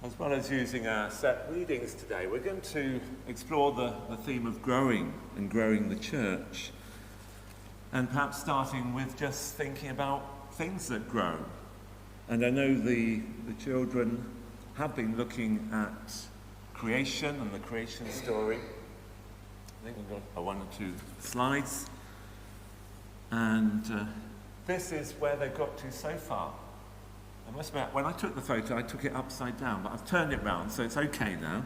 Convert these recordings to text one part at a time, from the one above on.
As well as using our set readings today, we're going to explore the theme of growing and growing the church. And perhaps starting with just thinking about things that grow. And I know the children have been looking at creation and the creation story. I think we've got one or two slides. And this is where they've got to so far. I must admit, when I took the photo, I took it upside down, but I've turned it round, so it's okay now.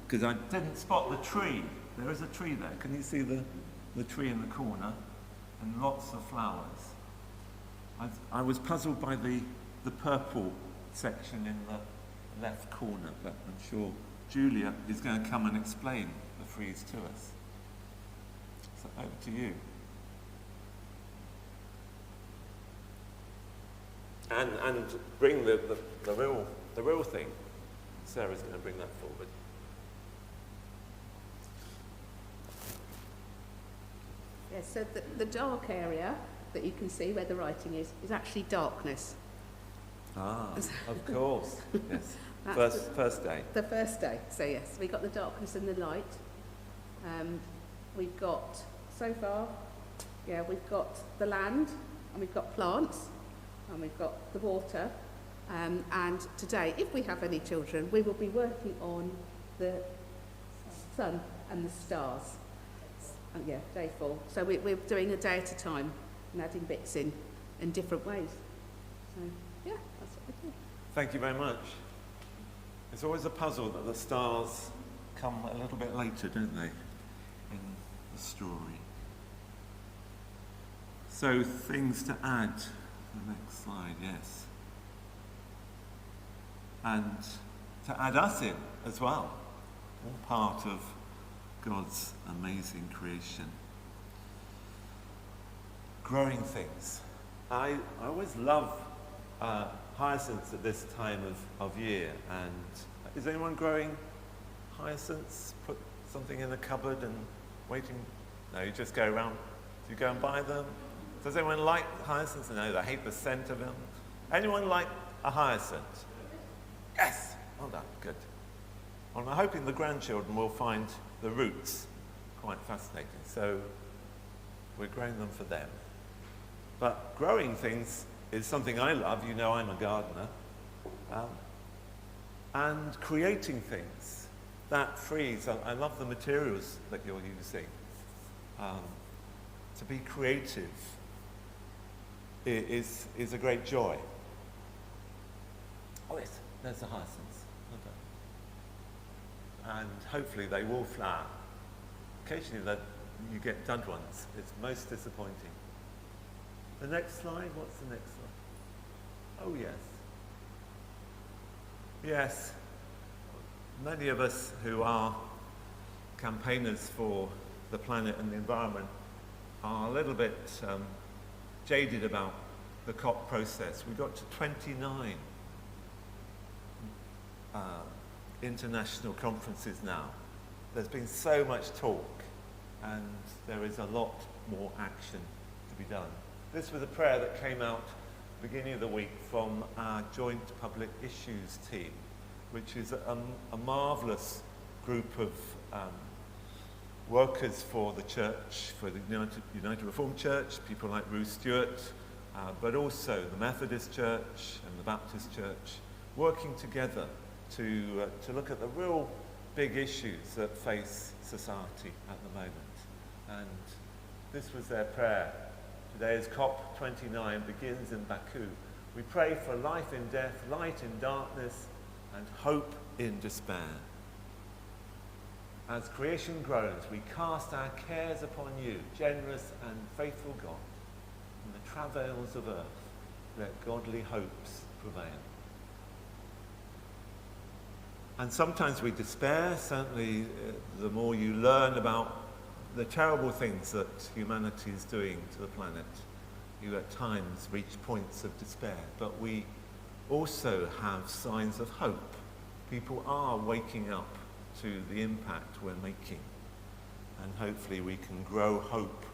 Because I didn't spot the tree. There is a tree there. Can you see the tree in the corner? And lots of flowers. I was puzzled by the purple section in the left corner, but I'm sure Julia is going to come and explain the frieze to us. So over to you. And bring the real thing. Sarah's going to bring that forward. Yes, so the dark area that you can see where the writing is actually darkness. Ah, of course. Yes. First day. The first day. So yes, we got the darkness and the light. We've got, so far, we've got the land, and we've got plants, and we've got the water. And today, if we have any children, we will be working on the sun and the stars. And day 4. So we're doing a day at a time and adding bits in different ways. So, that's what we do. Thank you very much. It's always a puzzle that the stars come a little bit later, don't they, in the story. So things to add. The next slide, yes. And to add us in as well. All part of God's amazing creation. Growing things. I always love hyacinths at this time of year. And is anyone growing hyacinths? Put something in the cupboard and waiting? No, you just go around. Do you go and buy them? Does anyone like hyacinths? No, they hate the scent of them. Anyone like a hyacinth? Yes! Well done, good. Well, I'm hoping the grandchildren will find the roots quite fascinating. So we're growing them for them. But growing things is something I love. You know I'm a gardener. And creating things. That frieze, I love the materials that you're using. To be creative is a great joy. Oh yes, there's the hyacinths. And hopefully they will flower. Occasionally you get dud ones. It's most disappointing. The next slide, what's the next slide? Oh yes. Yes, many of us who are campaigners for the planet and the environment are a little bit jaded about the COP process. We got to 29 international conferences now. There's been so much talk, and there is a lot more action to be done. This was a prayer that came out beginning of the week from our joint public issues team, which is a marvellous group of workers for the church, for the United Reformed Church, people like Ruth Stewart, but also the Methodist Church and the Baptist Church, working together to look at the real big issues that face society at the moment. And this was their prayer. Today as COP29 begins in Baku. We pray for life in death, light in darkness, and hope in despair. As creation groans, we cast our cares upon you, generous and faithful God. In the travails of earth, let godly hopes prevail. And sometimes we despair. Certainly, the more you learn about the terrible things that humanity is doing to the planet, you at times reach points of despair. But we also have signs of hope. People are waking up to the impact we're making. And hopefully we can grow hope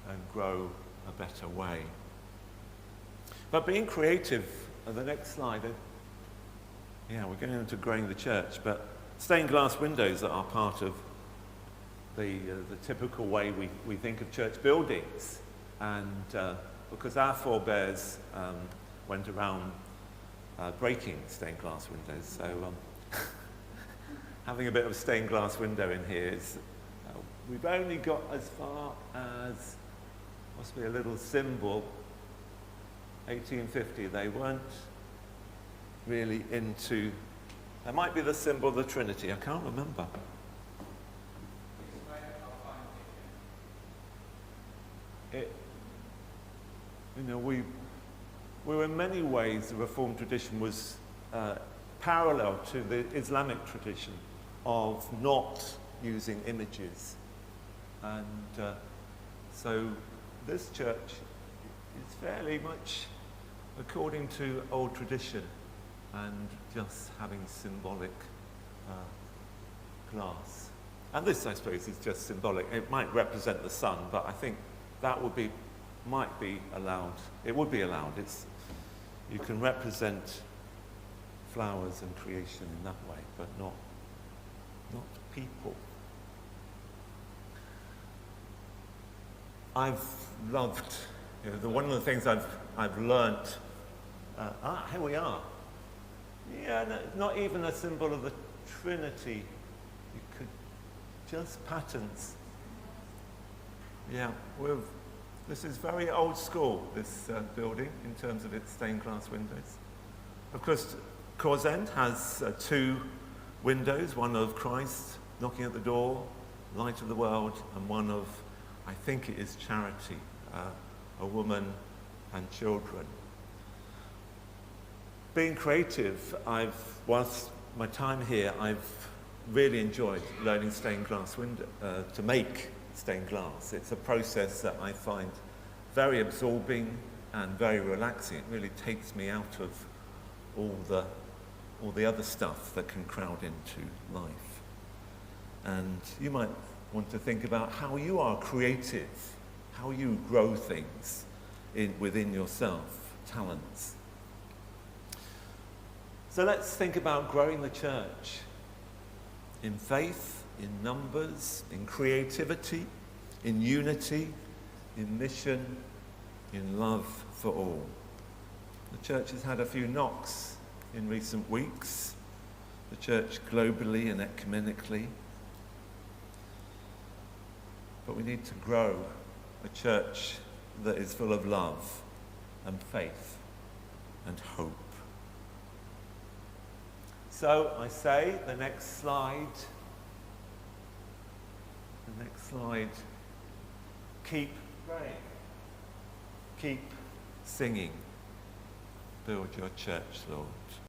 and grow a better way. But being creative, the next slide, we're going into growing the church, but stained glass windows are part of the typical way we think of church buildings. And because our forebears went around breaking stained glass windows, so having a bit of stained glass window in here is, we've only got as far as, must be a little symbol, 1850. They weren't really into, there might be the symbol of the Trinity, I can't remember. We were in many ways, the Reformed tradition was parallel to the Islamic tradition of not using images. And so this church is fairly much according to old tradition and just having symbolic glass. And this, I suppose, is just symbolic. It might represent the sun, but I think that might be allowed. It would be allowed. You can represent flowers and creation in that way, but not people. I've loved, one of the things I've learnt. Here we are. Yeah, no, not even a symbol of the Trinity. You could just patterns. Yeah, this is very old school, this building, in terms of its stained glass windows. Of course, Cause End has 2 windows, one of Christ knocking at the door, light of the world, and one of, I think it is charity, a woman and children. Being creative, whilst my time here, I've really enjoyed learning stained glass to make stained glass. It's a process that I find very absorbing and very relaxing. It really takes me out of all the other stuff that can crowd into life. And you might want to think about how you are creative, how you grow things within yourself, talents. So let's think about growing the church in faith, in numbers, in creativity, in unity, in mission, in love for all. The church has had a few knocks in recent weeks, the church globally and ecumenically. But we need to grow a church that is full of love and faith and hope. So I say, the next slide, keep praying, keep singing, build your church, Lord.